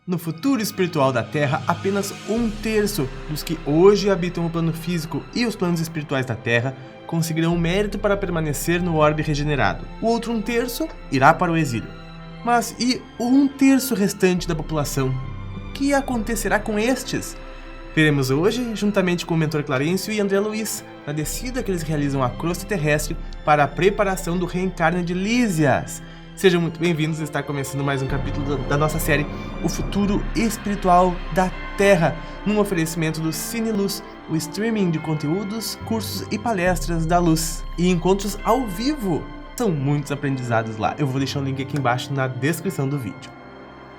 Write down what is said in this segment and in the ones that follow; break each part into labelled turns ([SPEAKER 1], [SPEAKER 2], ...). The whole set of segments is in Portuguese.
[SPEAKER 1] No futuro espiritual da Terra, apenas 1/3 dos que hoje habitam o plano físico e os planos espirituais da Terra conseguirão o mérito para permanecer no orbe regenerado. O outro 1/3 irá para o exílio. Mas e o 1/3 restante da população? O que acontecerá com estes? Veremos hoje, juntamente com o mentor Clarencio e André Luiz, na descida que eles realizam à crosta terrestre para a preparação do reencarne de Lísias. Sejam muito bem-vindos, está começando mais um capítulo da nossa série O Futuro Espiritual da Terra, num oferecimento do Cine Luz, o streaming de conteúdos, cursos e palestras da Luz. E encontros ao vivo, são muitos aprendizados lá, eu vou deixar o link aqui embaixo na descrição do vídeo.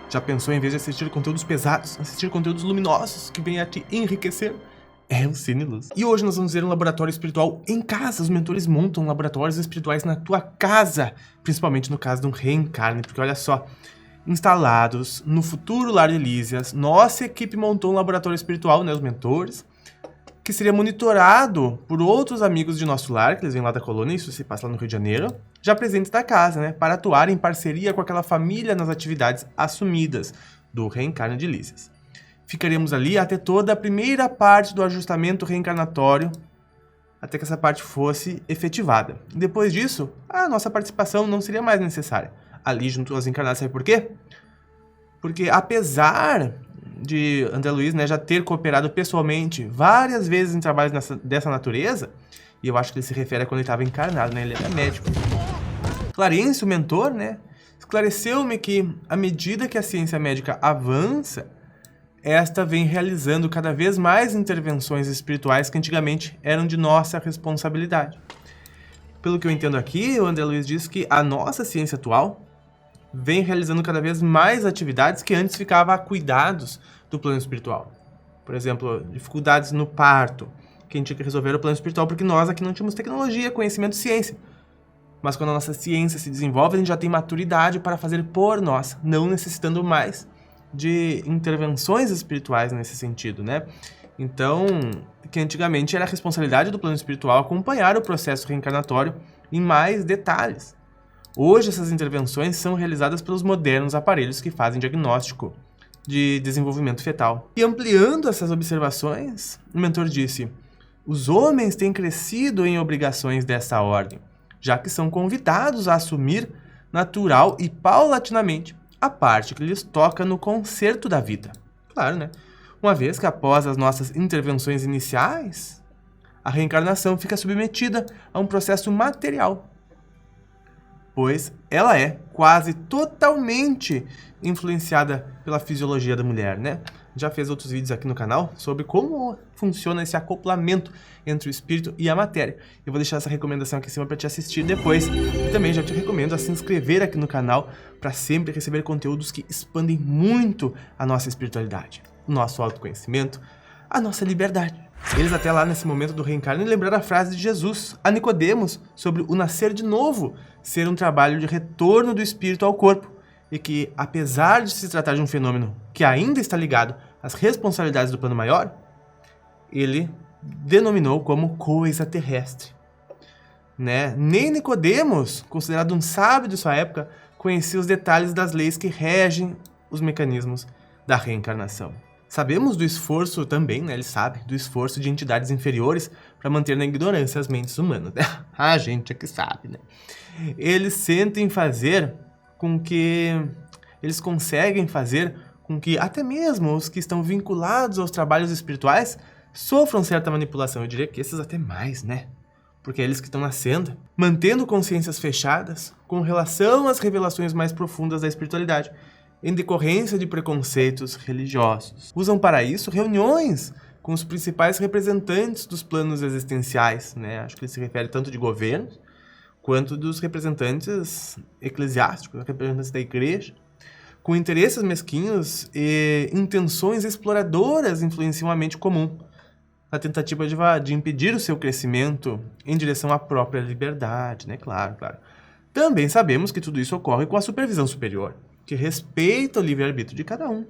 [SPEAKER 1] Já pensou em vez de assistir conteúdos pesados, assistir conteúdos luminosos que venham a te enriquecer? É o Cine Luz. E hoje nós vamos ver um laboratório espiritual em casa. Os mentores montam laboratórios espirituais na tua casa, principalmente no caso de um reencarne, porque olha só, instalados no futuro lar de Lísias, nossa equipe montou um laboratório espiritual, né, os mentores, que seria monitorado por outros amigos de nosso lar, que eles vêm lá da colônia, isso se passa lá no Rio de Janeiro, já presentes da casa, né, para atuar em parceria com aquela família nas atividades assumidas do reencarne de Lísias. Ficaremos ali até toda a primeira parte do ajustamento reencarnatório, até que essa parte fosse efetivada. Depois disso, a nossa participação não seria mais necessária. Ali junto aos encarnados, sabe por quê? Porque apesar de André Luiz, né, já ter cooperado pessoalmente várias vezes em trabalhos dessa natureza, e eu acho que ele se refere a quando ele estava encarnado, né, ele era médico. Clarencio, o mentor, né, esclareceu-me que à medida que a ciência médica avança, esta vem realizando cada vez mais intervenções espirituais que antigamente eram de nossa responsabilidade. Pelo que eu entendo aqui, o André Luiz diz que a nossa ciência atual vem realizando cada vez mais atividades que antes ficavam a cuidados do plano espiritual. Por exemplo, dificuldades no parto, que a gente tinha que resolver o plano espiritual, porque nós aqui não tínhamos tecnologia, conhecimento, ciência. Mas quando a nossa ciência se desenvolve, a gente já tem maturidade para fazer por nós, não necessitando mais de intervenções espirituais nesse sentido, né? Então, que antigamente era a responsabilidade do plano espiritual acompanhar o processo reencarnatório em mais detalhes. Hoje, essas intervenções são realizadas pelos modernos aparelhos que fazem diagnóstico de desenvolvimento fetal. E ampliando essas observações, o mentor disse: os homens têm crescido em obrigações dessa ordem, já que são convidados a assumir natural e paulatinamente a parte que lhes toca no concerto da vida. Claro, né? Uma vez que após as nossas intervenções iniciais, a reencarnação fica submetida a um processo material, pois ela é quase totalmente influenciada pela fisiologia da mulher, né? Já fez outros vídeos aqui no canal sobre como funciona esse acoplamento entre o espírito e a matéria. Eu vou deixar essa recomendação aqui em cima para te assistir depois. E também já te recomendo a se inscrever aqui no canal para sempre receber conteúdos que expandem muito a nossa espiritualidade, o nosso autoconhecimento, a nossa liberdade. Eles até lá nesse momento do reencarne lembraram a frase de Jesus a Nicodemos sobre o nascer de novo ser um trabalho de retorno do espírito ao corpo, e que, apesar de se tratar de um fenômeno que ainda está ligado às responsabilidades do plano maior, ele denominou como coisa terrestre. Né? Nem Nicodemos, considerado um sábio de sua época, conhecia os detalhes das leis que regem os mecanismos da reencarnação. Sabemos do esforço também, né? Ele sabe do esforço de entidades inferiores para manter na ignorância as mentes humanas. Né? A gente é que sabe, né? Eles sentem fazer com que eles conseguem fazer com que até mesmo os que estão vinculados aos trabalhos espirituais sofram certa manipulação. Eu diria que esses até mais, né? Porque é eles que estão nascendo, mantendo consciências fechadas com relação às revelações mais profundas da espiritualidade, em decorrência de preconceitos religiosos. Usam para isso reuniões com os principais representantes dos planos existenciais, né? Acho que ele se refere tanto de governos quanto dos representantes eclesiásticos, representantes da igreja, com interesses mesquinhos e intenções exploradoras influenciam a mente comum, na tentativa de impedir o seu crescimento em direção à própria liberdade, né? Claro. Também sabemos que tudo isso ocorre com a supervisão superior, que respeita o livre-arbítrio de cada um.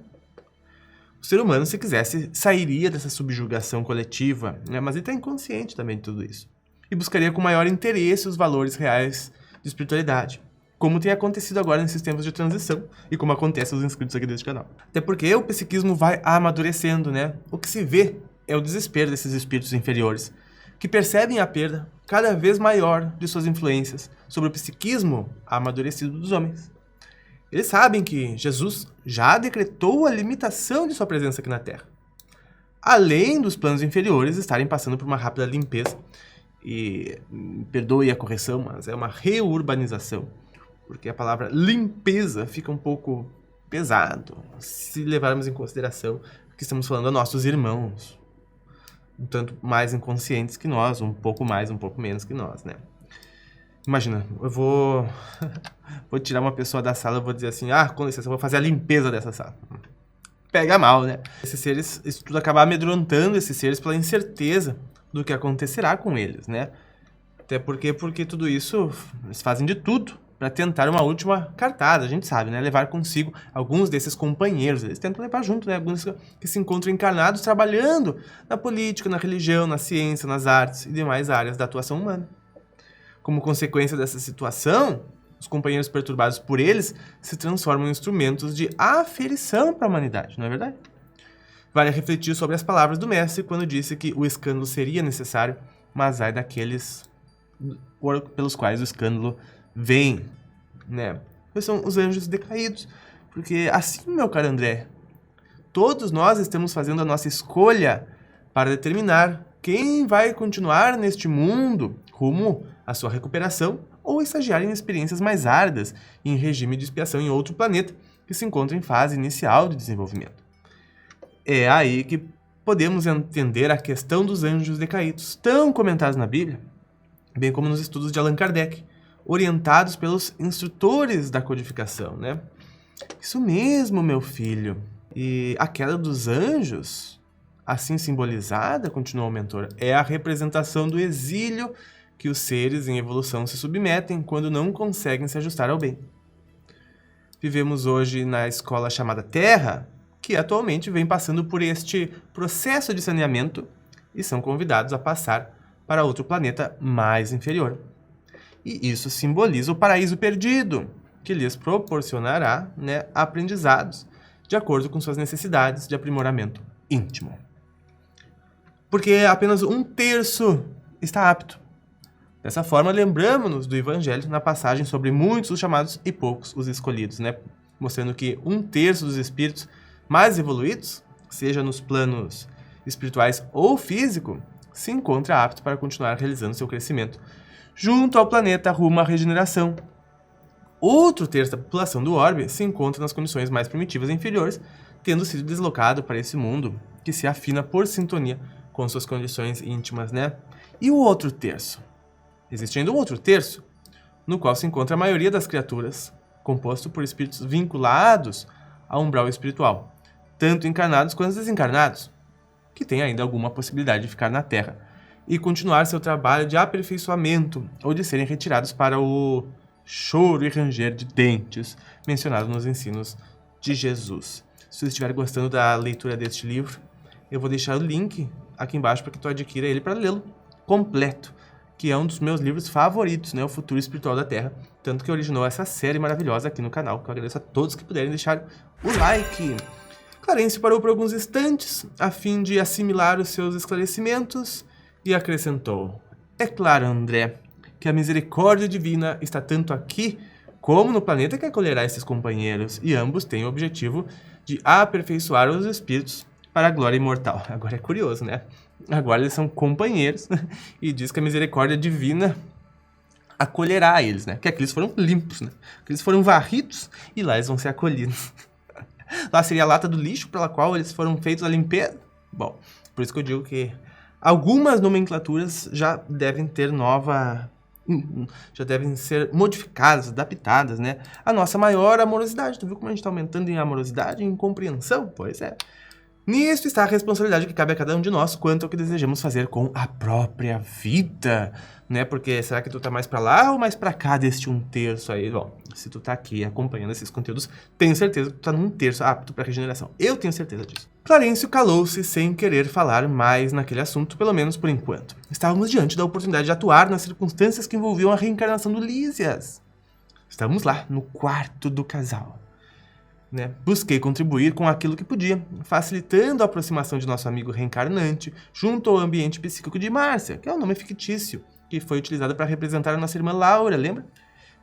[SPEAKER 1] O ser humano, se quisesse, sairia dessa subjugação coletiva, né? Mas ele está inconsciente também de tudo isso. E buscaria com maior interesse os valores reais de espiritualidade. como tem acontecido agora nesses tempos de transição e como acontece aos inscritos aqui deste canal. Até porque o psiquismo vai amadurecendo, né? O que se vê é o desespero desses espíritos inferiores, que percebem a perda cada vez maior de suas influências sobre o psiquismo amadurecido dos homens. Eles sabem que Jesus já decretou a limitação de sua presença aqui na Terra, além dos planos inferiores estarem passando por uma rápida limpeza, e perdoe a correção, mas é uma reurbanização, porque a palavra limpeza fica um pouco pesado, se levarmos em consideração que estamos falando a nossos irmãos, um tanto mais inconscientes que nós, um pouco mais, um pouco menos que nós, né? Imagina, eu vou tirar uma pessoa da sala e vou dizer assim, com licença, eu vou fazer a limpeza dessa sala. Pega mal, né? Esses seres, isso tudo acaba amedrontando esses seres pela incerteza do que acontecerá com eles, né? Até porque tudo isso, eles fazem de tudo para tentar uma última cartada, a gente sabe, né? Levar consigo alguns desses companheiros. Eles tentam levar junto, né? Alguns que se encontram encarnados trabalhando na política, na religião, na ciência, nas artes e demais áreas da atuação humana. Como consequência dessa situação, os companheiros perturbados por eles se transformam em instrumentos de aferição para a humanidade, não é verdade? Vale refletir sobre as palavras do mestre quando disse que o escândalo seria necessário, mas ai daqueles pelos quais o escândalo vem, né? Pois são os anjos decaídos, porque assim, meu caro André, todos nós estamos fazendo a nossa escolha para determinar quem vai continuar neste mundo rumo à sua recuperação ou estagiar em experiências mais árduas em regime de expiação em outro planeta que se encontra em fase inicial de desenvolvimento. É aí que podemos entender a questão dos anjos decaídos, tão comentados na Bíblia, bem como nos estudos de Allan Kardec, orientados pelos instrutores da codificação, né? Isso mesmo, meu filho. E a queda dos anjos, assim simbolizada, continuou o mentor, é a representação do exílio que os seres em evolução se submetem quando não conseguem se ajustar ao bem. Vivemos hoje na escola chamada Terra, que atualmente vem passando por este processo de saneamento e são convidados a passar para outro planeta mais inferior. E isso simboliza o paraíso perdido, que lhes proporcionará, né, aprendizados de acordo com suas necessidades de aprimoramento íntimo. Porque apenas 1/3 está apto. Dessa forma, lembramos-nos do Evangelho na passagem sobre muitos os chamados e poucos os escolhidos, né? Mostrando que 1/3 dos espíritos mais evoluídos, seja nos planos espirituais ou físico, se encontra apto para continuar realizando seu crescimento junto ao planeta rumo à regeneração. Outro terço da população do orbe se encontra nas condições mais primitivas e inferiores, tendo sido deslocado para esse mundo que se afina por sintonia com suas condições íntimas, né? E o outro terço? Existe ainda um outro terço, no qual se encontra a maioria das criaturas, composto por espíritos vinculados ao umbral espiritual, tanto encarnados quanto desencarnados, que têm ainda alguma possibilidade de ficar na Terra e continuar seu trabalho de aperfeiçoamento ou de serem retirados para o choro e ranger de dentes mencionado nos ensinos de Jesus. Se você estiver gostando da leitura deste livro, eu vou deixar o link aqui embaixo para que tu adquira ele para lê-lo completo, que é um dos meus livros favoritos, né? O Futuro Espiritual da Terra, tanto que originou essa série maravilhosa aqui no canal, que eu agradeço a todos que puderem deixar o like. Clarence parou por alguns instantes, a fim de assimilar os seus esclarecimentos, e acrescentou: é claro, André, que a misericórdia divina está tanto aqui como no planeta que acolherá esses companheiros, e ambos têm o objetivo de aperfeiçoar os espíritos para a glória imortal. Agora é curioso, né? Agora eles são companheiros e diz que a misericórdia divina acolherá eles, né? Que aqueles foram limpos, né? Que eles foram varridos e lá eles vão ser acolhidos. Lá seria a lata do lixo pela qual eles foram feitos a limpeza. Bom, por isso que eu digo que algumas nomenclaturas já devem ser modificadas, adaptadas, né? A nossa maior amorosidade. Tu viu como a gente está aumentando em amorosidade e em compreensão? Pois é. Nisso está a responsabilidade que cabe a cada um de nós quanto ao que desejamos fazer com a própria vida, né? Porque será que tu tá mais pra lá ou mais pra cá deste 1/3 aí? Bom, se tu tá aqui acompanhando esses conteúdos, tenho certeza que tu tá num 1/3 apto pra regeneração. Eu tenho certeza disso. Clarencio calou-se sem querer falar mais naquele assunto, pelo menos por enquanto. Estávamos diante da oportunidade de atuar nas circunstâncias que envolviam a reencarnação do Lísias. Estamos lá, no quarto do casal. Né? Busquei contribuir com aquilo que podia, facilitando a aproximação de nosso amigo reencarnante junto ao ambiente psíquico de Márcia, que é um nome fictício, que foi utilizado para representar a nossa irmã Laura, lembra?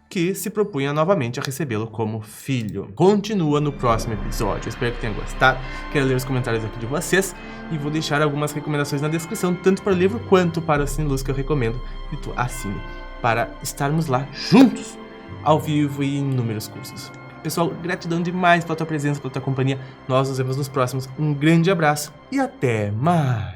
[SPEAKER 1] Que se propunha novamente a recebê-lo como filho. Continua no próximo episódio. Espero que tenha gostado. Quero ler os comentários aqui de vocês e vou deixar algumas recomendações na descrição, tanto para o livro quanto para o Cine Luz, que eu recomendo que tu assine, para estarmos lá juntos, ao vivo e em inúmeros cursos. Pessoal, gratidão demais pela tua presença, pela tua companhia. Nós nos vemos nos próximos. Um grande abraço e até mais!